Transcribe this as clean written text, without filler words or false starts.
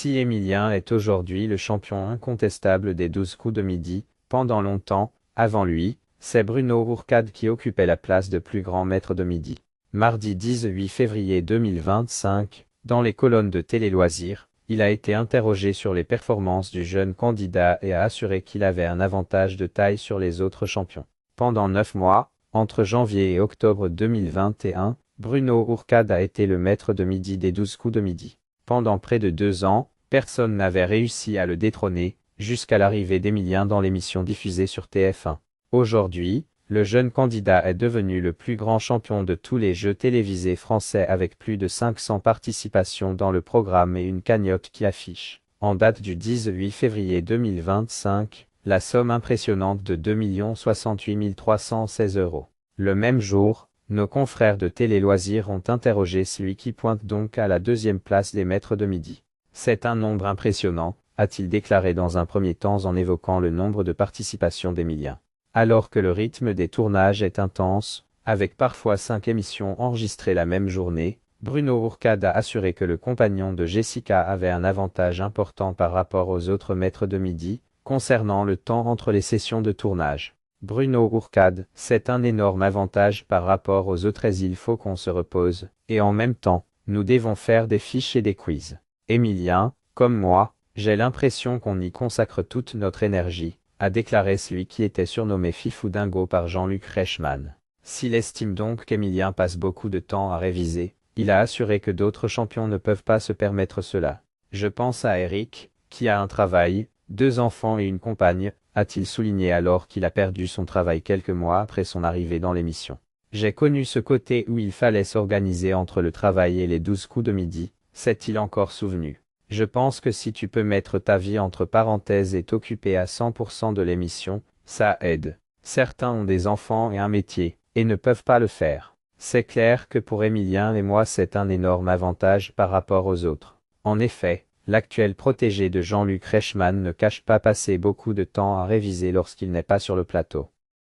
Si Emilien est aujourd'hui le champion incontestable des 12 coups de midi, pendant longtemps, avant lui, c'est Bruno Ourcade qui occupait la place de plus grand maître de midi. Mardi 18 février 2025, dans les colonnes de Télé Loisirs, il a été interrogé sur les performances du jeune candidat et a assuré qu'il avait un avantage de taille sur les autres champions. Pendant 9 mois, entre janvier et octobre 2021, Bruno Ourcade a été le maître de midi des 12 coups de midi. Pendant près de 2 ans, personne n'avait réussi à le détrôner, jusqu'à l'arrivée d'Emilien dans l'émission diffusée sur TF1. Aujourd'hui, le jeune candidat est devenu le plus grand champion de tous les jeux télévisés français avec plus de 500 participations dans le programme et une cagnotte qui affiche, en date du 18 février 2025, la somme impressionnante de 2 068 316 €. Le même jour, nos confrères de Télé Loisirs ont interrogé celui qui pointe donc à la 2e place des maîtres de midi. C'est un nombre impressionnant, a-t-il déclaré dans un premier temps en évoquant le nombre de participations d'Emilien. Alors que le rythme des tournages est intense, avec parfois 5 émissions enregistrées la même journée, Bruno Ourcade a assuré que le compagnon de Jessica avait un avantage important par rapport aux autres maîtres de midi, concernant le temps entre les sessions de tournage. Bruno Ourcade, c'est un énorme avantage par rapport aux autres et il faut qu'on se repose, et en même temps, nous devons faire des fiches et des quiz. Emilien, comme moi, j'ai l'impression qu'on y consacre toute notre énergie, a déclaré celui qui était surnommé Fifou Dingo par Jean-Luc Reichmann. S'il estime donc qu'Emilien passe beaucoup de temps à réviser, il a assuré que d'autres champions ne peuvent pas se permettre cela. Je pense à Eric, qui a un travail, 2 enfants et une compagne, a-t-il souligné alors qu'il a perdu son travail quelques mois après son arrivée dans l'émission. J'ai connu ce côté où il fallait s'organiser entre le travail et les 12 coups de midi, s'est-il encore souvenu. Je pense que si tu peux mettre ta vie entre parenthèses et t'occuper à 100% de l'émission, ça aide. Certains ont des enfants et un métier, et ne peuvent pas le faire. C'est clair que pour Emilien et moi c'est un énorme avantage par rapport aux autres. En effet, l'actuel protégé de Jean-Luc Reichmann ne cache pas passer beaucoup de temps à réviser lorsqu'il n'est pas sur le plateau.